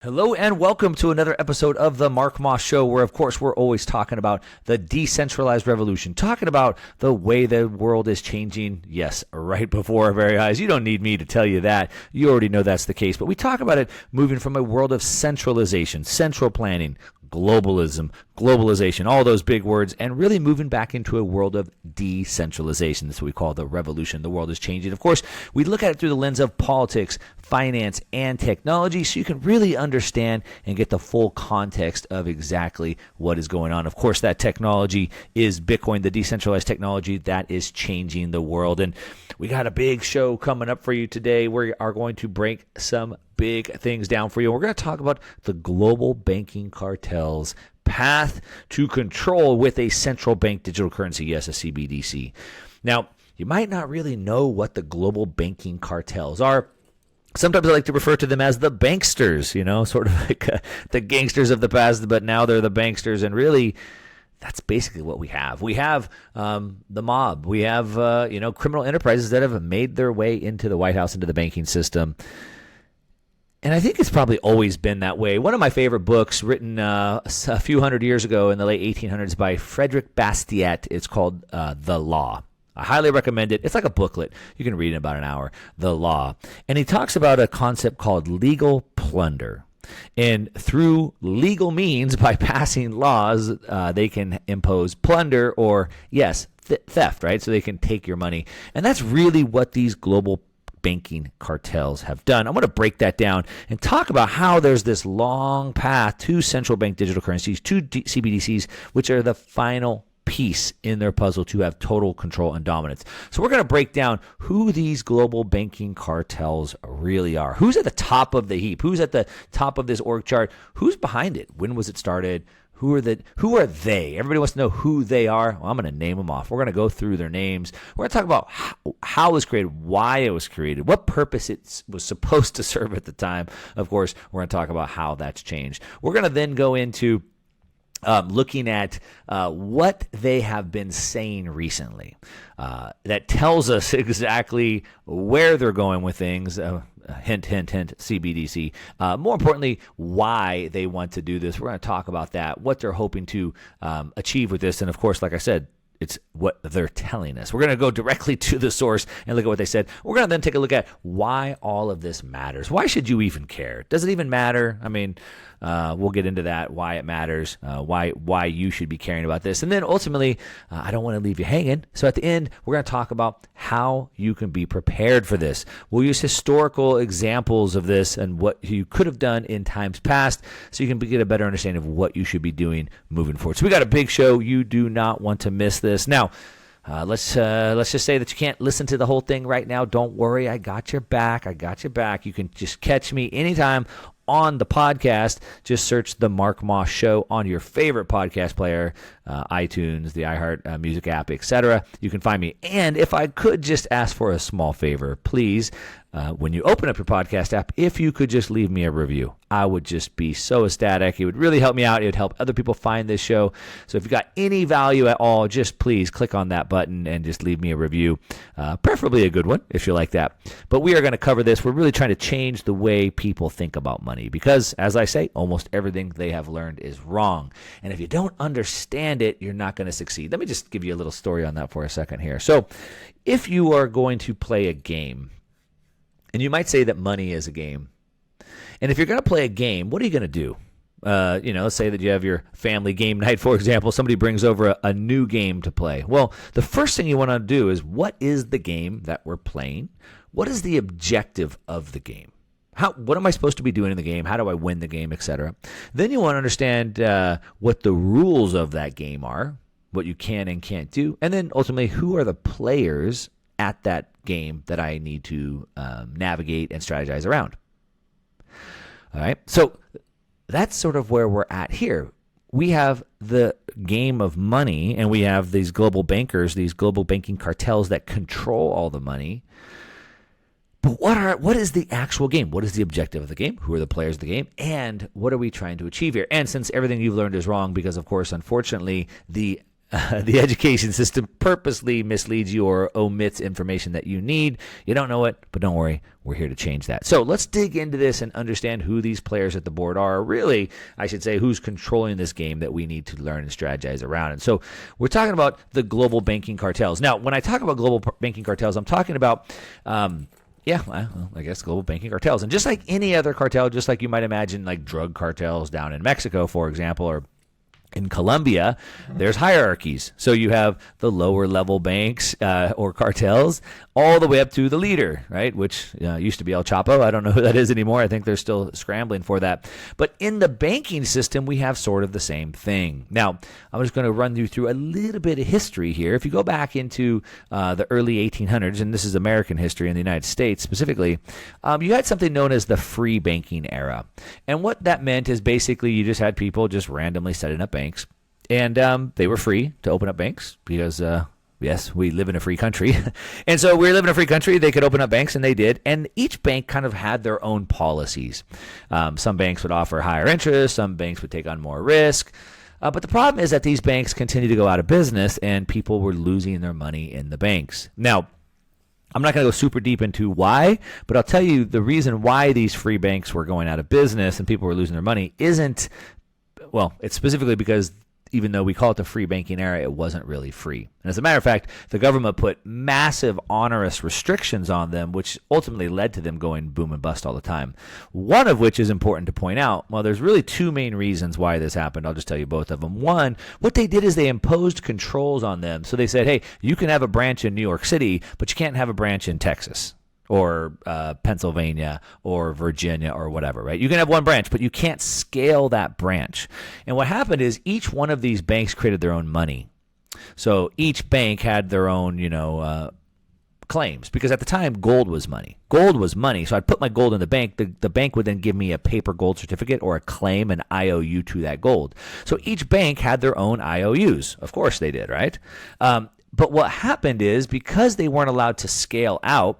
Hello and welcome to another episode of the Mark Moss Show, where of course we're always talking about the decentralized revolution, talking about the way the world is changing, yes, right before our very eyes. You don't need me to tell you that. You already know that's the case, but we talk about it moving from a world of centralization, central planning, globalization, all those big words, and really moving back into a world of decentralization. That's what we call the revolution. The world is changing. Of course, we look at it through the lens of politics, finance, and technology, so you can really understand and get the full context of exactly what is going on. Of course, that technology is Bitcoin, the decentralized technology that is changing the world. And we got a big show coming up for you today. We are going to break some big things down for you. We're going to talk about the global banking cartels path to control with a central bank digital currency, yes, a CBDC. Now, you might not really know what the global banking cartels are. Sometimes I like to refer to them as the banksters, sort of like the gangsters of the past, but now they're the banksters. And really, that's basically what we have. We have the mob. We have, criminal enterprises that have made their way into the White House, into the banking system. And I think it's probably always been that way. One of my favorite books, written a few hundred years ago in the late 1800s by Frederick Bastiat, it's called The Law. I highly recommend it. It's like a booklet. You can read it in about an hour, The Law. And he talks about a concept called legal plunder. And through legal means, by passing laws, they can impose plunder or, yes, theft, right? So they can take your money. And that's really what these global banking cartels have done. I'm going to break that down and talk about how there's this long path to central bank digital currencies, to CBDCs, which are the final piece in their puzzle to have total control and dominance. So we're going to break down who these global banking cartels really are. Who's at the top of the heap? Who's at the top of this org chart? Who's behind it? When was it started? Who are they? Everybody wants to know who they are. Well, I'm going to name them off. We're going to go through their names. We're going to talk about how it was created, why it was created, what purpose it was supposed to serve at the time. Of course, we're going to talk about how that's changed. We're going to then go into looking at what they have been saying recently. That tells us exactly where they're going with things. Hint, hint, hint, CBDC. More importantly, why they want to do this. We're going to talk about that, what they're hoping to achieve with this. And of course, like I said, it's what they're telling us. We're going to go directly to the source and look at what they said. We're going to then take a look at why all of this matters. Why should you even care? Does it even matter? I mean, we'll get into that, why it matters, why you should be caring about this. And then ultimately, I don't want to leave you hanging. So at the end, we're going to talk about how you can be prepared for this. We'll use historical examples of this and what you could have done in times past so you can get a better understanding of what you should be doing moving forward. So we got a big show. You do not want to miss this. Now, let's just say that you can't listen to the whole thing right now. Don't worry. I got your back. You can just catch me anytime on the podcast. Just search the Mark Moss Show on your favorite podcast player, iTunes, the iHeart Music app, etc. You can find me. And if I could just ask for a small favor, please, when you open up your podcast app, if you could just leave me a review, I would just be so ecstatic. It would really help me out. It would help other people find this show. So if you got any value at all, just please click on that button and just leave me a review, preferably a good one if you like that. But we are going to cover this. We're really trying to change the way people think about money because, as I say, almost everything they have learned is wrong. And if you don't understand it, you're not going to succeed. Let me just give you a little story on that for a second here. So if you are going to play a game, and you might say that money is a game. And if you're going to play a game, what are you going to do? Let's say that you have your family game night, for example. Somebody brings over a new game to play. Well, the first thing you want to do is, what is the game that we're playing? What is the objective of the game? What am I supposed to be doing in the game? How do I win the game, etc.? Then you want to understand what the rules of that game are, what you can and can't do, and then ultimately, who are the players at that game that I need to navigate and strategize around. All right, so that's sort of where we're at here. We have the game of money, and we have these global bankers, these global banking cartels that control all the money. But what is the actual game? What is the objective of the game? Who are the players of the game? And what are we trying to achieve here? And since everything you've learned is wrong, because of course, unfortunately, the the education system purposely misleads you or omits information that you need. You don't know it, but don't worry. We're here to change that. So let's dig into this and understand who these players at the board are. Really, I should say, who's controlling this game that we need to learn and strategize around. And so we're talking about the global banking cartels. Now, when I talk about global banking cartels, I'm talking about I guess global banking cartels. And just like any other cartel, just like you might imagine like drug cartels down in Mexico, for example, or in Colombia, there's hierarchies. So you have the lower level banks or cartels all the way up to the leader, right? Which used to be El Chapo. I don't know who that is anymore. I think they're still scrambling for that. But in the banking system, we have sort of the same thing. Now, I'm just going to run you through a little bit of history here. If you go back into the early 1800s, and this is American history in the United States specifically, you had something known as the free banking era. And what that meant is basically you just had people just randomly setting up banks. And they were free to open up banks because, yes, we live in a free country. And so we live in a free country. They could open up banks, and they did. And each bank kind of had their own policies. Some banks would offer higher interest. Some banks would take on more risk. But the problem is that these banks continue to go out of business, and people were losing their money in the banks. Now, I'm not going to go super deep into why, but I'll tell you the reason why these free banks were going out of business and people were losing their money isn't, well, it's specifically because even though we call it the free banking era, it wasn't really free. And as a matter of fact, the government put massive onerous restrictions on them, which ultimately led to them going boom and bust all the time. One of which is important to point out. Well, there's really two main reasons why this happened. I'll just tell you both of them. One, what they did is they imposed controls on them. So they said, hey, you can have a branch in New York City, but you can't have a branch in Texas or Pennsylvania or Virginia or whatever, right? You can have one branch, but you can't scale that branch. And what happened is each one of these banks created their own money. So each bank had their own, claims, because at the time, gold was money. Gold was money. So I'd put my gold in the bank. The bank would then give me a paper gold certificate or a claim, an IOU to that gold. So each bank had their own IOUs. Of course they did, right? But what happened is because they weren't allowed to scale out,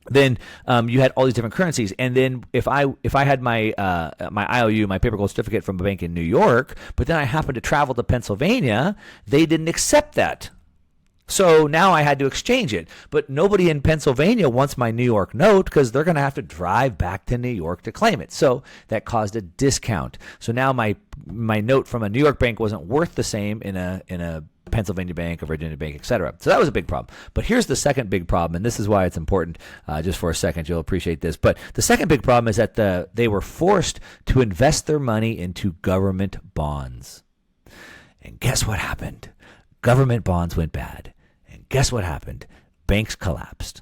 then you had all these different currencies, and then if I had my IOU, my paper gold certificate from a bank in New York, but then I happened to travel to Pennsylvania, they didn't accept that. So now I had to exchange it. But nobody in Pennsylvania wants my New York note because they're going to have to drive back to New York to claim it. So that caused a discount. So now my note from a New York bank wasn't worth the same in a Pennsylvania bank, a Virginia bank, etc. So that was a big problem. But here's the second big problem, and this is why it's important. Just for a second, you'll appreciate this. But the second big problem is that they were forced to invest their money into government bonds. And guess what happened? Government bonds went bad. And guess what happened? Banks collapsed.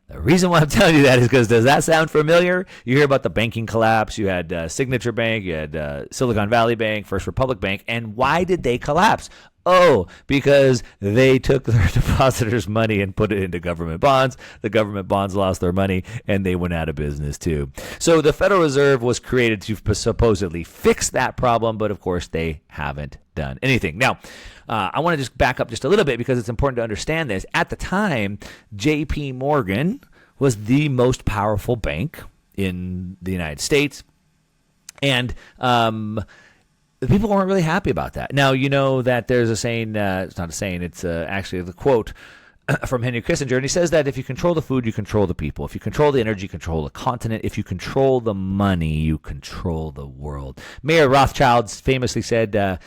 The reason why I'm telling you that is because, does that sound familiar? You hear about the banking collapse. You had Signature Bank, you had Silicon Valley Bank, First Republic Bank. And why did they collapse? Oh, because they took their depositors' money and put it into government bonds. The government bonds lost their money, and they went out of business too. So the Federal Reserve was created to supposedly fix that problem, but of course they haven't done anything. Now, I want to just back up just a little bit because it's important to understand this. At the time, J.P. Morgan was the most powerful bank in the United States, and the people weren't really happy about that. Now, you know that there's a saying, it's not a saying, it's actually the quote from Henry Kissinger, and he says that if you control the food, you control the people. If you control the energy, you control the continent. If you control the money, you control the world. Mayor Rothschild famously said,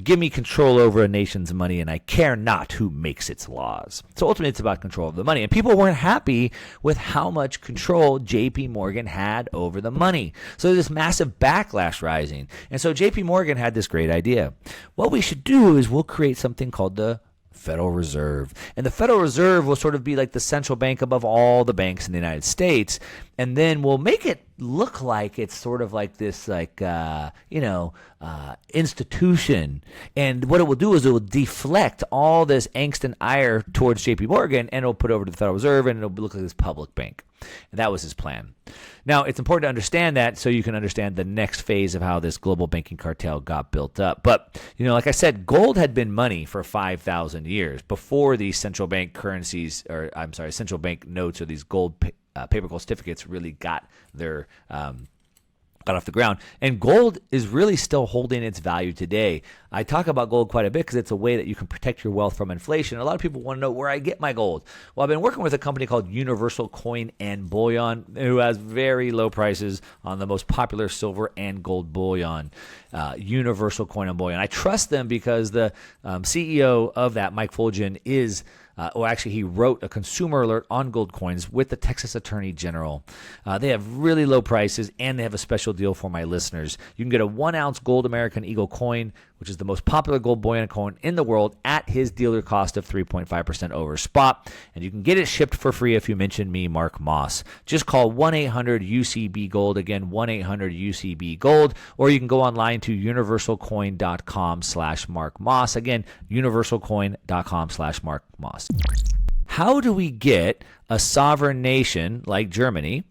give me control over a nation's money, and I care not who makes its laws. So ultimately, it's about control of the money. And people weren't happy with how much control J.P. Morgan had over the money. So this massive backlash rising. And so J.P. Morgan had this great idea. What we should do is we'll create something called the Federal Reserve. And the Federal Reserve will sort of be like the central bank above all the banks in the United States. And then we'll make it look like it's sort of like this, institution. And what it will do is it will deflect all this angst and ire towards J.P. Morgan, and it'll put it over to the Federal Reserve, and it'll look like this public bank. And that was his plan. Now, it's important to understand that so you can understand the next phase of how this global banking cartel got built up. But, like I said, gold had been money for 5,000 years before these central bank currencies, central bank notes or these gold paper gold certificates really got their got off the ground. And gold is really still holding its value today. I talk about gold quite a bit because it's a way that you can protect your wealth from inflation. A lot of people want to know where I get my gold. Well, I've been working with a company called Universal Coin and Bullion, who has very low prices on the most popular silver and gold bullion. Universal Coin and Bullion. I trust them because the CEO of that, Mike Fulgen, is he wrote a consumer alert on gold coins with the Texas Attorney General. They have really low prices, and they have a special deal for my listeners. You can get a 1-ounce gold American Eagle coin, which is the most popular gold bullion coin in the world, at his dealer cost of 3.5% over spot. And you can get it shipped for free if you mention me, Mark Moss. Just call 1-800-UCB-GOLD. Again, 1-800-UCB-GOLD. Or you can go online to universalcoin.com/Mark Moss. Again, universalcoin.com/Mark Moss. How do we get a sovereign nation like Germany,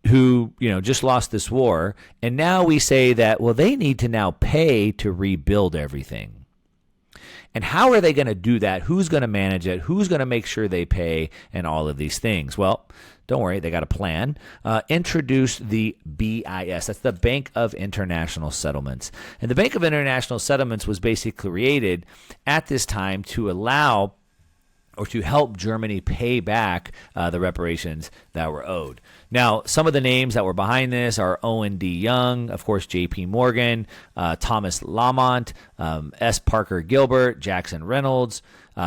who just lost this war, and now we say that, well, they need to now pay to rebuild everything? And how are they going to do that? Who's going to manage it? Who's going to make sure they pay, and all of these things? Well, don't worry, they got a plan. Introduce the BIS. That's the Bank of International Settlements. And the Bank of International Settlements was basically created at this time to allow or to help Germany pay back the reparations that were owed. Now, some of the names that were behind this are Owen D. Young, of course, J.P. Morgan, Thomas Lamont, S. Parker Gilbert, Jackson Reynolds.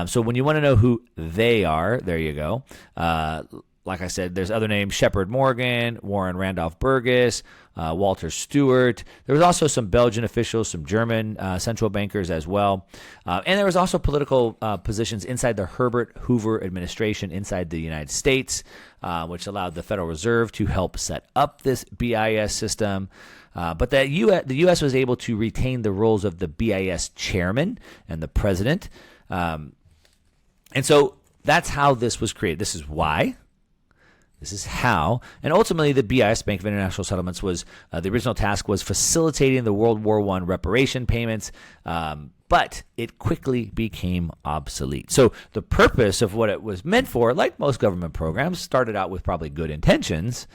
So when you want to know who they are, there you go. Like I said, there's other names: Shepard Morgan, Warren Randolph Burgess, Walter Stewart. There was also some Belgian officials, some German central bankers as well. And there was also political positions inside the Herbert Hoover administration inside the United States, which allowed the Federal Reserve to help set up this BIS system. But the U.S. was able to retain the roles of the BIS chairman and the president. And so that's how this was created. This is why. This is how. And ultimately, the BIS, Bank of International Settlements, was the original task was facilitating the World War I reparation payments, but it quickly became obsolete. So the purpose of what it was meant for, like most government programs, started out with probably good intentions,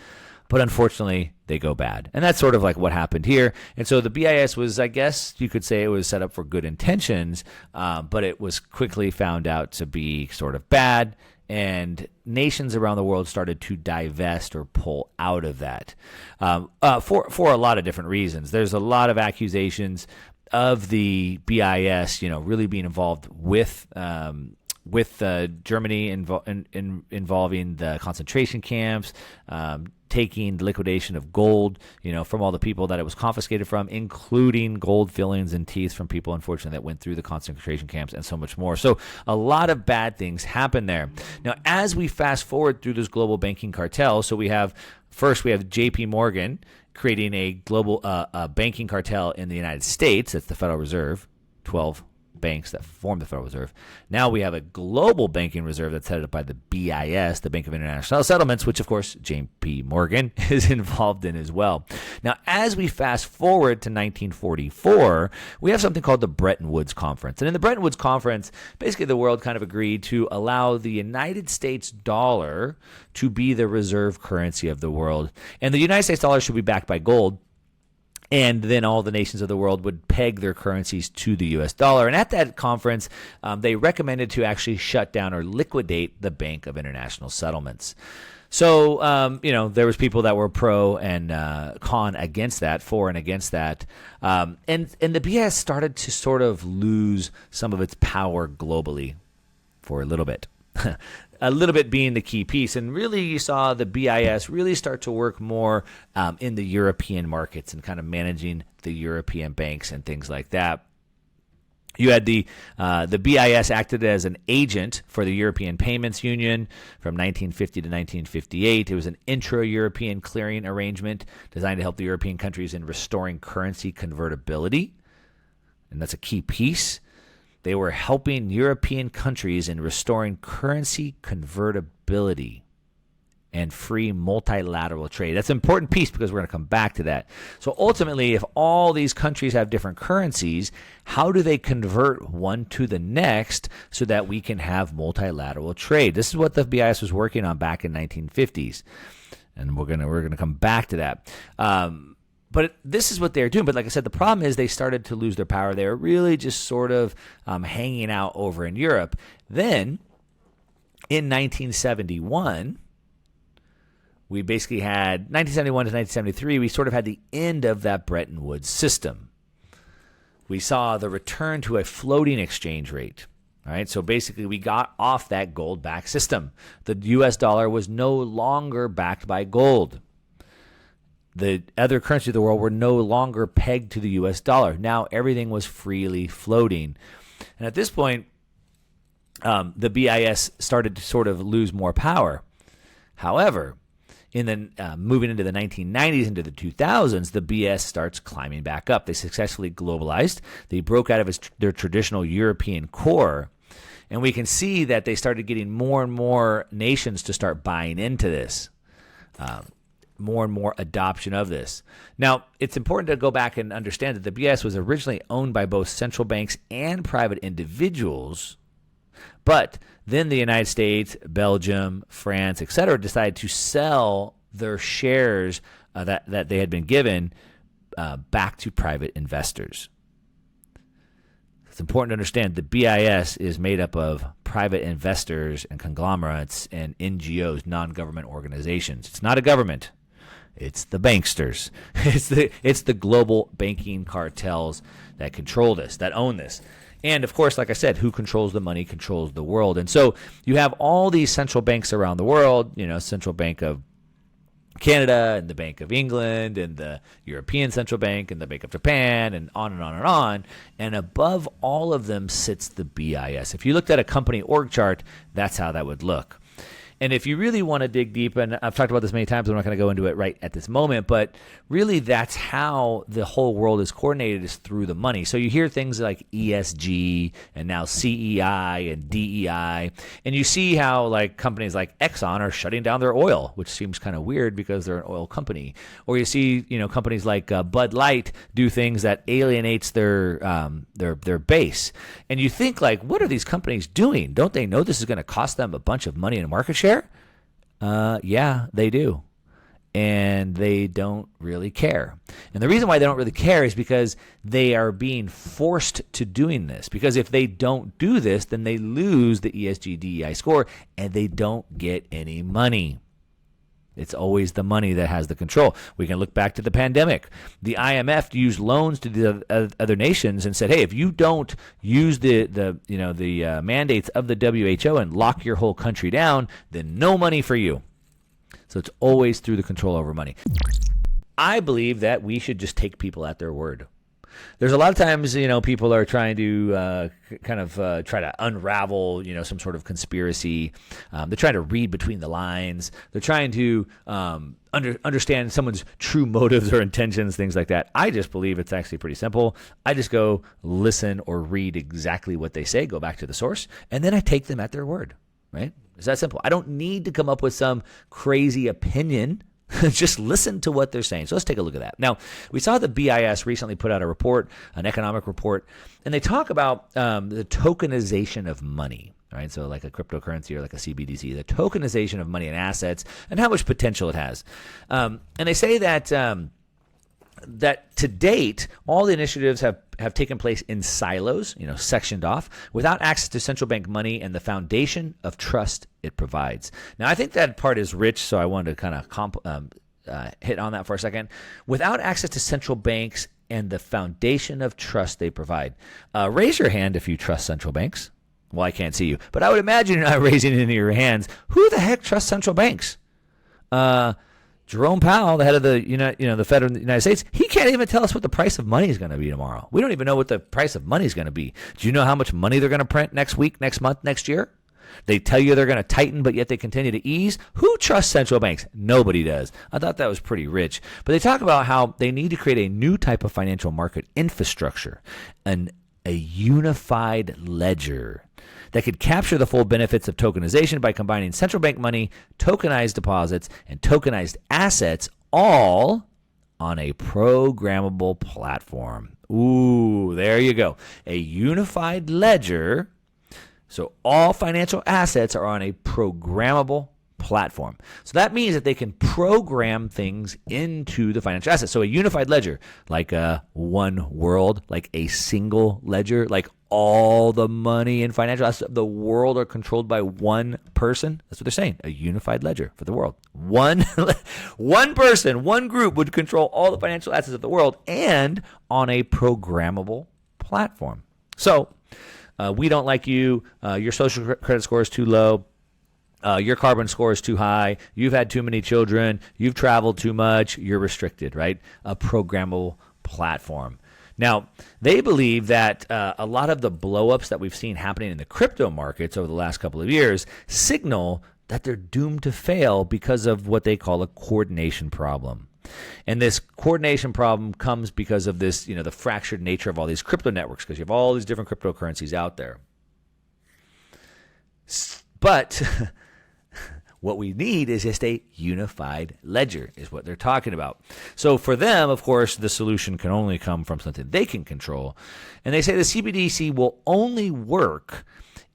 but unfortunately, they go bad. And that's sort of like what happened here. And so the BIS was, I guess you could say, it was set up for good intentions, but it was quickly found out to be sort of bad. And nations around the world started to divest or pull out of that for a lot of different reasons. There's a lot of accusations of the BIS, really being involved with Germany involving the concentration camps, taking the liquidation of gold, from all the people that it was confiscated from, including gold fillings and teeth from people, unfortunately, that went through the concentration camps, and so much more. So a lot of bad things happen there. Now, as we fast forward through this global banking cartel, so we have J.P. Morgan creating a global banking cartel in the United States. That's the Federal Reserve, 12 banks that form the Federal Reserve. Now we have a global banking reserve that's headed up by the BIS, the Bank of International Settlements, which of course J.P. Morgan is involved in as well. Now, as we fast forward to 1944, we have something called the Bretton Woods Conference. And in the Bretton Woods Conference, basically the world kind of agreed to allow the United States dollar to be the reserve currency of the world. And the United States dollar should be backed by gold. And then all the nations of the world would peg their currencies to the U.S. dollar. And at that conference, they recommended to actually shut down or liquidate the Bank of International Settlements. So, there was people that were pro and con against that, for and against that. And the BIS started to sort of lose some of its power globally for a little bit. A little bit being the key piece. And really, you saw the BIS really start to work more in the European markets and kind of managing the European banks and things like that. You had the BIS acted as an agent for the European Payments Union from 1950 to 1958. It was an intra-European clearing arrangement designed to help the European countries in restoring currency convertibility. And that's a key piece. They were helping European countries in restoring currency convertibility and free multilateral trade. That's an important piece because we're going to come back to that. So ultimately, if all these countries have different currencies, how do they convert one to the next so that we can have multilateral trade? This is what the BIS was working on back in 1950s. And we're going to come back to that. But this is what they're doing. But like I said, the problem is they started to lose their power. They were really just sort of hanging out over in Europe. Then in 1971, we basically had 1971 to 1973, we sort of had the end of that Bretton Woods system. We saw the return to a floating exchange rate. All right, so basically we got off that gold-backed system. The U.S. dollar was no longer backed by gold. The other currencies of the world were no longer pegged to the U.S. dollar. Now everything was freely floating. And at this point, the BIS started to sort of lose more power. However, in the moving into the 1990s, into the 2000s, the BS starts climbing back up. They successfully globalized. They broke out of their traditional European core. And we can see that they started getting more and more nations to start buying into this. More and more adoption of this. Now, it's important to go back and understand that the BS was originally owned by both central banks and private individuals, but then the United States, Belgium, France, etc., decided to sell their shares that they had been given back to private investors. It's important to understand the BIS is made up of private investors and conglomerates and NGOs, non-government organizations. It's not a government. It's the banksters. It's the global banking cartels that control this, that own this. And of course, like I said, who controls the money controls the world. And so you have all these central banks around the world, Central Bank of Canada and the Bank of England and the European Central Bank and the Bank of Japan and on and on and on. And above all of them sits the BIS. If you looked at a company org chart, that's how that would look. And if you really want to dig deep, and I've talked about this many times, I'm not going to go into it right at this moment, but really that's how the whole world is coordinated, is through the money. So you hear things like ESG and now CEI and DEI, and you see how like companies like Exxon are shutting down their oil, which seems kind of weird because they're an oil company. Or you see, companies like Bud Light do things that alienates their base. And you think like, what are these companies doing? Don't they know this is going to cost them a bunch of money in market share? Yeah, they do. And they don't really care. And the reason why they don't really care is because they are being forced to doing this. Because if they don't do this, then they lose the ESG DEI score and they don't get any money. It's always the money that has the control. We can look back to the pandemic. The IMF used loans to the other nations and said, "Hey, if you don't use the mandates of the WHO and lock your whole country down, then no money for you." So it's always through the control over money. I believe that we should just take people at their word. There's a lot of times, people are trying to try to unravel, some sort of conspiracy. They're trying to read between the lines. They're trying to understand someone's true motives or intentions, things like that. I just believe it's actually pretty simple. I just go listen or read exactly what they say, go back to the source, and then I take them at their word, right? It's that simple. I don't need to come up with some crazy opinion. Just listen to what they're saying. So let's take a look at that. Now, we saw the BIS recently put out a report, an economic report, and they talk about the tokenization of money, right? So like a cryptocurrency or like a CBDC, the tokenization of money and assets and how much potential it has. And they say that that to date, all the initiatives have taken place in silos, sectioned off, without access to central bank money and the foundation of trust it provides. Now, I think that part is rich, so I wanted to kind of hit on that for a second. Without access to central banks and the foundation of trust they provide. Raise your hand if you trust central banks. Well, I can't see you, but I would imagine you're not raising any of your hands. Who the heck trusts central banks? Jerome Powell, the head of the the Fed of the United States, he can't even tell us what the price of money is going to be tomorrow. We don't even know what the price of money is going to be. Do you know how much money they're going to print next week, next month, next year? They tell you they're going to tighten, but yet they continue to ease. Who trusts central banks? Nobody does. I thought that was pretty rich. But they talk about how they need to create a new type of financial market infrastructure, a unified ledger that could capture the full benefits of tokenization by combining central bank money, tokenized deposits, and tokenized assets, all on a programmable platform. Ooh, there you go. A unified ledger. So all financial assets are on a programmable platform. So that means that they can program things into the financial assets. So a unified ledger, like a one world, like a single ledger, like all the money in financial assets of the world are controlled by one person. That's what they're saying. A unified ledger for the world. One person, one group would control all the financial assets of the world and on a programmable platform. So we don't like you. Your social credit score is too low. Your carbon score is too high. You've had too many children. You've traveled too much. You're restricted, right? A programmable platform. Now, they believe that a lot of the blowups that we've seen happening in the crypto markets over the last couple of years signal that they're doomed to fail because of what they call a coordination problem. And this coordination problem comes because of this, the fractured nature of all these crypto networks, because you have all these different cryptocurrencies out there. But what we need is just a unified ledger, is what they're talking about. So for them, of course, the solution can only come from something they can control. And they say the CBDC will only work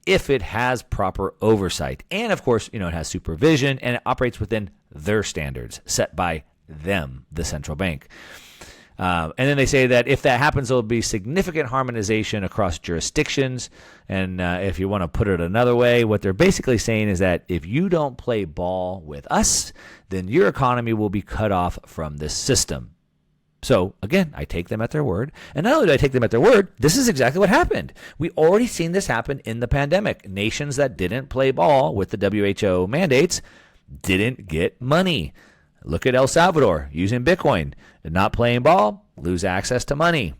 if it has proper oversight. And of course, it has supervision and it operates within their standards set by them, the central bank. And then they say that if that happens, there will be significant harmonization across jurisdictions. And if you want to put it another way, what they're basically saying is that if you don't play ball with us, then your economy will be cut off from this system. So again, I take them at their word. And not only do I take them at their word, this is exactly what happened. We already seen this happen in the pandemic. Nations that didn't play ball with the WHO mandates didn't get money. Look at El Salvador using Bitcoin, not playing ball, lose access to money.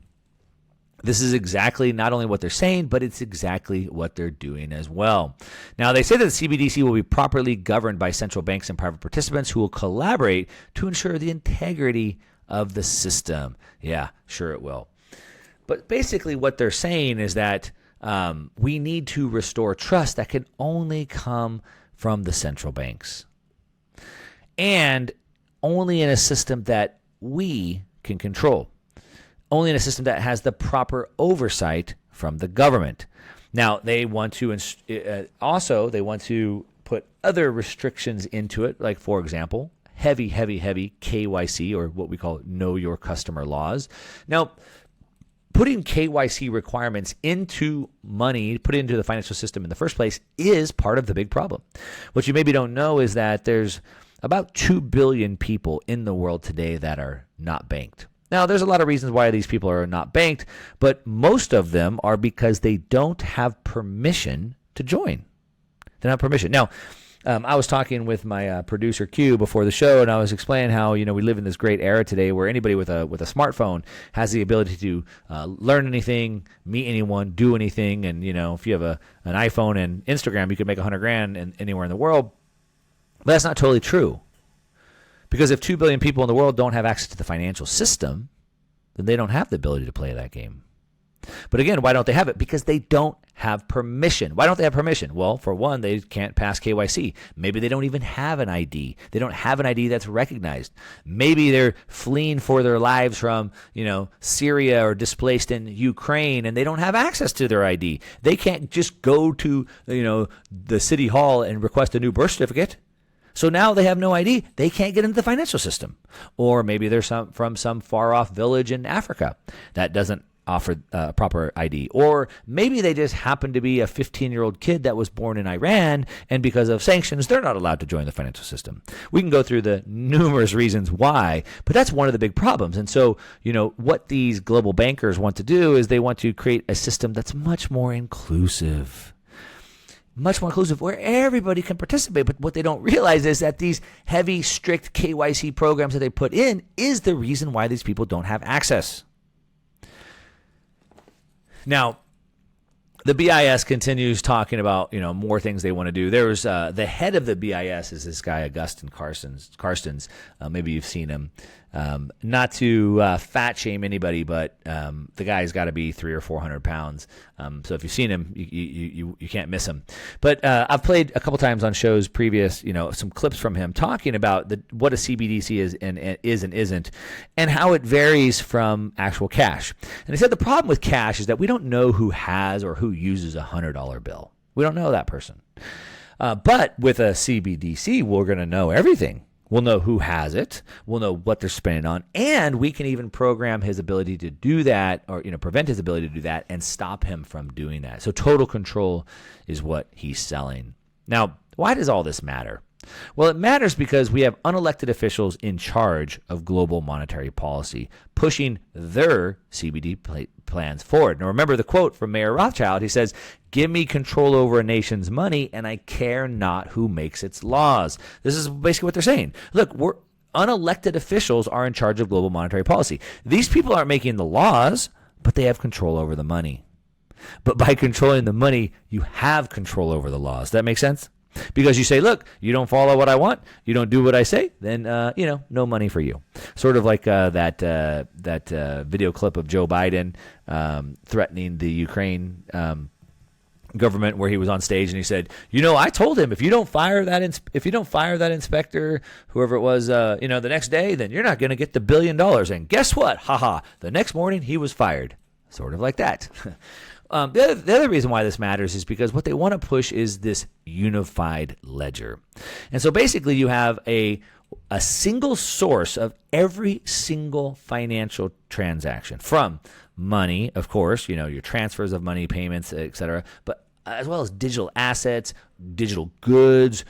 This is exactly not only what they're saying, but it's exactly what they're doing as well. Now, they say that the CBDC will be properly governed by central banks and private participants who will collaborate to ensure the integrity of the system. Yeah, sure it will. But basically what they're saying is that we need to restore trust that can only come from the central banks. And only in a system that we can control. Only in a system that has the proper oversight from the government. Now, they want to they want to put other restrictions into it, like, for example, heavy KYC, or what we call know your customer laws. Now, putting KYC requirements into money, put it into the financial system in the first place, is part of the big problem. What you maybe don't know is that there's about 2 billion people in the world today that are not banked. Now, there's a lot of reasons why these people are not banked, but most of them are because they don't have permission to join. They don't have permission. Now, I was talking with my producer Q before the show, and I was explaining how we live in this great era today where anybody with a smartphone has the ability to learn anything, meet anyone, do anything, and if you have an iPhone and Instagram, you could make $100,000 anywhere in the world. But that's not totally true. Because if 2 billion people in the world don't have access to the financial system, then they don't have the ability to play that game. But again, why don't they have it? Because they don't have permission. Why don't they have permission? Well, for one, they can't pass KYC. Maybe they don't even have an ID. They don't have an ID that's recognized. Maybe they're fleeing for their lives from, Syria or displaced in Ukraine, and they don't have access to their ID. They can't just go to, the city hall and request a new birth certificate. So now they have no ID. They can't get into the financial system. Or maybe they're from some far-off village in Africa that doesn't offer proper ID. Or maybe they just happen to be a 15-year-old kid that was born in Iran, and because of sanctions, they're not allowed to join the financial system. We can go through the numerous reasons why, but that's one of the big problems. And so, what these global bankers want to do is they want to create a system that's much more inclusive. Much more inclusive, where everybody can participate. But what they don't realize is that these heavy, strict KYC programs that they put in is the reason why these people don't have access. Now, the BIS continues talking about, more things they want to do. There's the head of the BIS is this guy, Augustin Carstens. Maybe you've seen him. Not to fat shame anybody, but the guy's got to be 300 or 400 pounds. So if you've seen him, you can't miss him. But I've played a couple times on shows previous, some clips from him talking about what a CBDC is and isn't, and how it varies from actual cash. And he said the problem with cash is that we don't know who has or who uses a $100 bill. We don't know that person. But with a CBDC, we're going to know everything. We'll know who has it. We'll know what they're spending on, and we can even program his ability to do that, or prevent his ability to do that, and stop him from doing that. So total control is what he's selling. Now, why does all this matter? Well, it matters because we have unelected officials in charge of global monetary policy, pushing their CBD plans forward. Now, remember the quote from Mayor Rothschild. He says, "Give me control over a nation's money, and I care not who makes its laws." This is basically what they're saying. Look, unelected officials are in charge of global monetary policy. These people aren't making the laws, but they have control over the money. But by controlling the money, you have control over the laws. Does that make sense? Because you say, look, you don't follow what I want, you don't do what I say, then no money for you. Sort of like that video clip of Joe Biden threatening the Ukraine government, where he was on stage and he said, I told him if you don't fire that inspector, whoever it was, the next day, then you're not going to get the $1 billion. And guess what? The next morning he was fired. Sort of like that. The other reason why this matters is because what they want to push is this unified ledger. And so basically you have a single source of every single financial transaction, from money, of course, your transfers of money, payments, etc., but as well as digital assets, digital goods,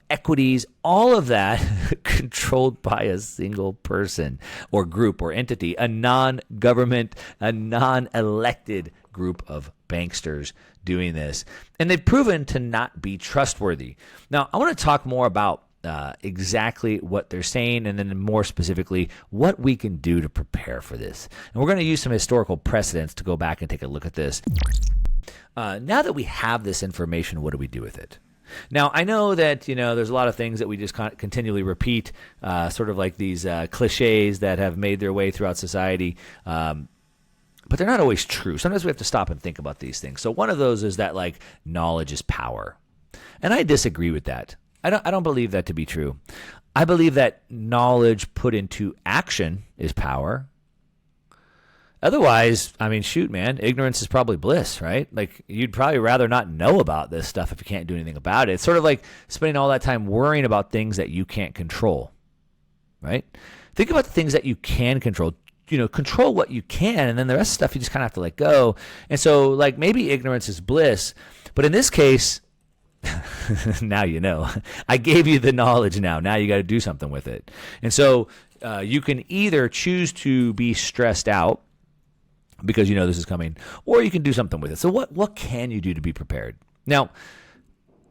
equities, all of that controlled by a single person or group or entity, a non-government, a non-elected group of banksters doing this. And they've proven to not be trustworthy. Now, I want to talk more about exactly what they're saying, and then more specifically, what we can do to prepare for this. And we're going to use some historical precedents to go back and take a look at this. Now that we have this information, what do we do with it? Now, I know that, there's a lot of things that we just continually repeat, sort of like these cliches that have made their way throughout society, but they're not always true. Sometimes we have to stop and think about these things. So one of those is that, knowledge is power. And I disagree with that. I don't believe that to be true. I believe that knowledge put into action is power. Otherwise, shoot, man, ignorance is probably bliss, right? You'd probably rather not know about this stuff if you can't do anything about it. It's sort of like spending all that time worrying about things that you can't control, right? Think about the things that you can control. Control what you can, and then the rest of the stuff you just kind of have to let go. And so, maybe ignorance is bliss, but in this case, now I gave you the knowledge now. Now you got to do something with it. And so you can either choose to be stressed out because this is coming, or you can do something with it. So what can you do to be prepared? Now,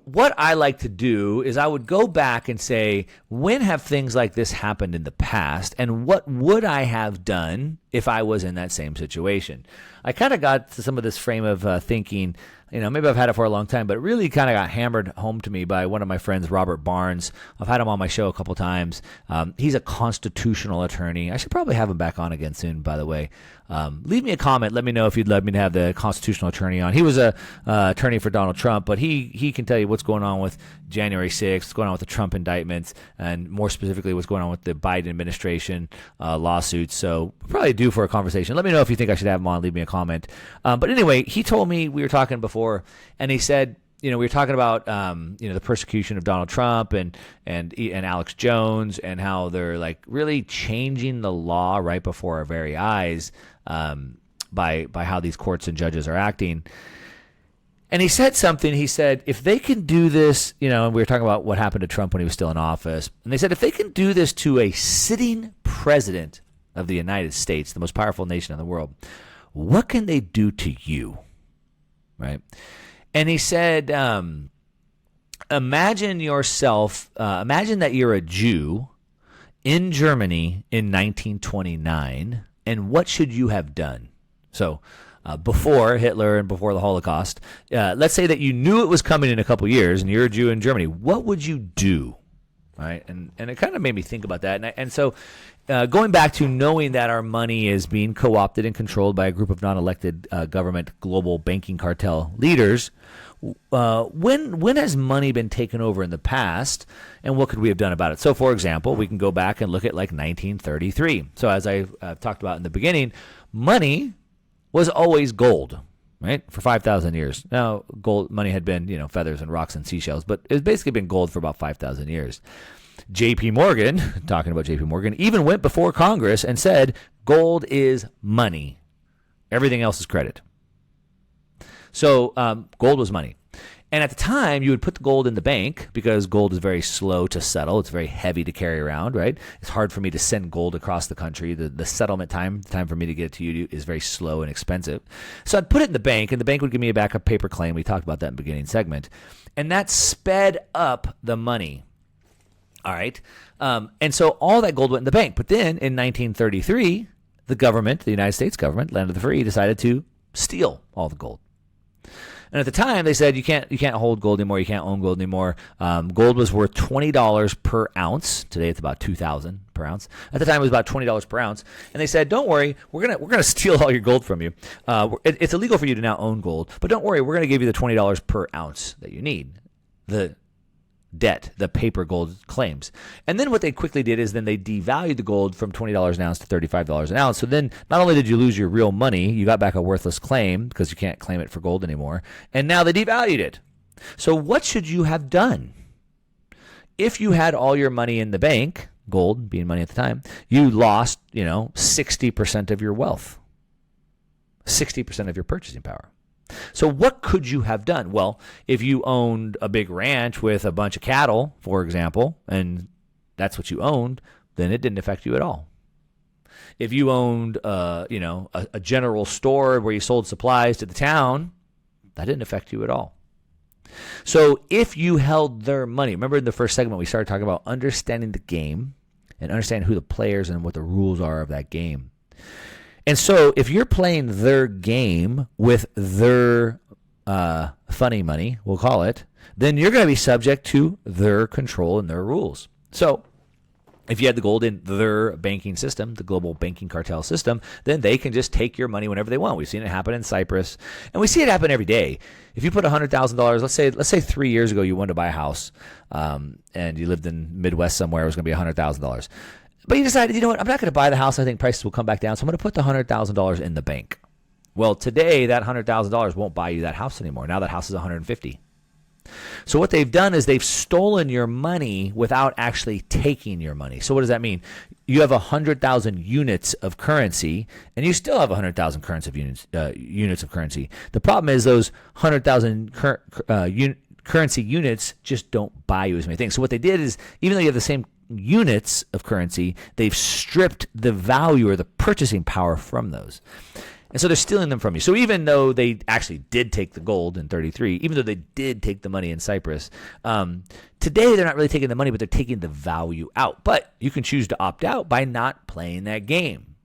what I like to do is I would go back and say, when have things like this happened in the past, and what would I have done if I was in that same situation? I kind of got to some of this frame of thinking, maybe I've had it for a long time, but it really kind of got hammered home to me by one of my friends, Robert Barnes. I've had him on my show a couple times. He's a constitutional attorney. I should probably have him back on again soon, by the way. Leave me a comment. Let me know if you'd let me to have the constitutional attorney on. He was a attorney for Donald Trump, but he can tell you what's going on with January 6th, what's going on with the Trump indictments, and more specifically what's going on with the Biden administration lawsuits. So probably due for a conversation. Let me know if you think I should have him on. Leave me a comment. But anyway, he told me, we were talking before, and he said, we were talking about the persecution of Donald Trump and Alex Jones, and how they're really changing the law right before our very eyes by how these courts and judges are acting. And he said something. He said, if they can do this, and we were talking about what happened to Trump when he was still in office, and they said, if they can do this to a sitting president of the United States, the most powerful nation in the world, what can they do to you? Right? And he said, imagine that you're a Jew in Germany in 1929, and what should you have done? So before Hitler and before the Holocaust, let's say that you knew it was coming in a couple years, and you're a Jew in Germany. What would you do? Right? And it kind of made me think about that. And so going back to knowing that our money is being co-opted and controlled by a group of non-elected government global banking cartel leaders, when has money been taken over in the past, and what could we have done about it? So, for example, we can go back and look at 1933. So as I talked about in the beginning, money was always gold. right? For 5,000 years. Now, gold money had been, feathers and rocks and seashells, but it's basically been gold for about 5,000 years. J.P. Morgan, talking about J.P. Morgan, even went before Congress and said, gold is money. Everything else is credit. So gold was money. And at the time, you would put the gold in the bank because gold is very slow to settle. It's very heavy to carry around, right? It's hard for me to send gold across the country. The settlement time, the time for me to get it to you, is very slow and expensive. So I'd put it in the bank, and the bank would give me back a paper claim. We talked about that in the beginning segment. And that sped up the money. All right. And so all that gold went in the bank. But then in 1933, the United States government, land of the free, decided to steal all the gold. And at the time, they said you can't hold gold anymore. You can't own gold anymore. Gold was worth $20 per ounce. Today, it's about $2,000 per ounce. At the time, it was about $20 per ounce. And they said, "Don't worry, we're gonna steal all your gold from you. It's illegal for you to now own gold, but don't worry, we're gonna give you the $20 per ounce that you need." The debt, the paper gold claims. And then what they quickly did is then they devalued the gold from $20 an ounce to $35 an ounce. So then not only did you lose your real money, you got back a worthless claim because you can't claim it for gold anymore. And now they devalued it. So what should you have done? If you had all your money in the bank, gold being money at the time, you lost, 60% of your wealth, 60% of your purchasing power. So what could you have done? Well, if you owned a big ranch with a bunch of cattle, for example, and that's what you owned, then it didn't affect you at all. If you owned, a general store where you sold supplies to the town, that didn't affect you at all. So if you held their money, remember in the first segment we started talking about understanding the game and understanding who the players and what the rules are of that game. And so if you're playing their game with their funny money, we'll call it, then you're going to be subject to their control and their rules. So if you had the gold in their banking system, the global banking cartel system, then they can just take your money whenever they want. We've seen it happen in Cyprus, and we see it happen every day. If you put $100,000, let's say 3 years ago you wanted to buy a house, and you lived in Midwest somewhere, it was going to be $100,000. But you decided, I'm not going to buy the house. I think prices will come back down, so I'm going to put the $100,000 in the bank. Well, today that $100,000 won't buy you that house anymore. Now that house is $150,000. So what they've done is they've stolen your money without actually taking your money. So what does that mean? You have 100,000 units of currency, and you still have 100,000 units of currency. The problem is those 100,000 currency units just don't buy you as many things. So what they did is, even though you have the same units of currency, they've stripped the value or the purchasing power from those. And so they're stealing them from you. So even though they actually did take the gold in 33, even though they did take the money in Cyprus, today they're not really taking the money, but they're taking the value out. But you can choose to opt out by not playing that game.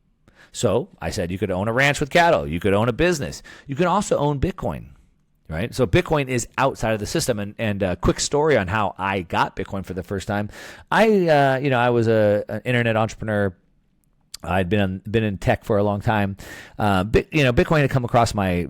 So I said you could own a ranch with cattle. You could own a business. You can also own Bitcoin. Right? So Bitcoin is outside of the system. And a quick story on how I got Bitcoin for the first time. I was an internet entrepreneur. I'd been in tech for a long time. Bitcoin had come across my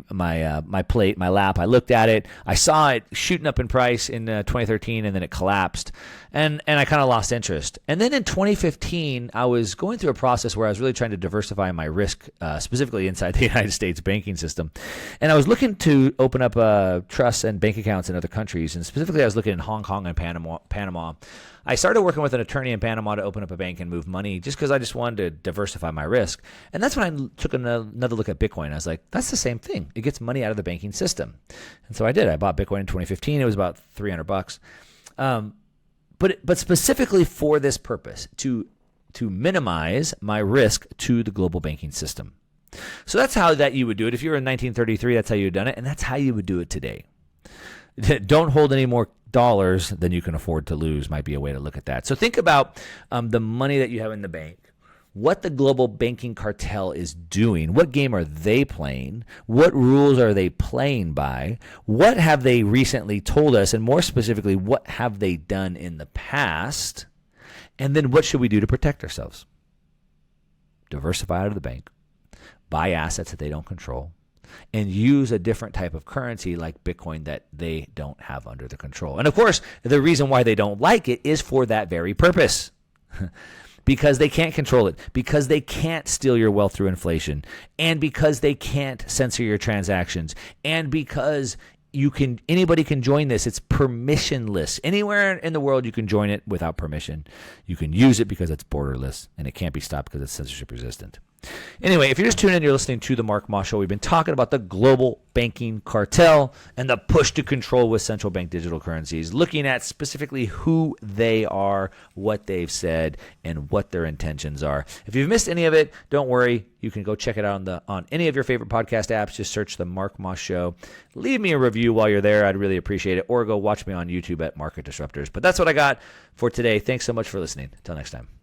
plate, my lap. I looked at it. I saw it shooting up in price in 2013, and then it collapsed, and I kind of lost interest. And then in 2015, I was going through a process where I was really trying to diversify my risk, specifically inside the United States banking system. And I was looking to open up trusts and bank accounts in other countries, and specifically I was looking in Hong Kong and Panama. I started working with an attorney in Panama to open up a bank and move money just because I just wanted to diversify my risk. And that's when I took another look at Bitcoin. I was like, that's the same thing. It gets money out of the banking system. And so I did. I bought Bitcoin in 2015. It was about $300. But specifically for this purpose, to minimize my risk to the global banking system. So that's how that you would do it. If you were in 1933, that's how you would have done it. And that's how you would do it today. Don't hold any more dollars than you can afford to lose might be a way to look at that. So think about the money that you have in the bank, what the global banking cartel is doing, what game are they playing, what rules are they playing by, what have they recently told us, and more specifically, what have they done in the past, and then what should we do to protect ourselves? Diversify out of the bank, buy assets that they don't control, and use a different type of currency like Bitcoin that they don't have under the control. And of course, the reason why they don't like it is for that very purpose. because they can't control it, because they can't steal your wealth through inflation, and because they can't censor your transactions, and because anybody can join this. It's permissionless. Anywhere in the world you can join it without permission. You can use it because it's borderless, and it can't be stopped because it's censorship resistant. Anyway, if you're just tuning in, you're listening to the Mark Moss Show. We've been talking about the global banking cartel and the push to control with central bank digital currencies, looking at specifically who they are, what they've said, and what their intentions are. If you've missed any of it, don't worry. You can go check it out on any of your favorite podcast apps. Just search the Mark Moss Show. Leave me a review while you're there. I'd really appreciate it. Or go watch me on YouTube at Market Disruptors. But that's what I got for today. Thanks so much for listening. Until next time.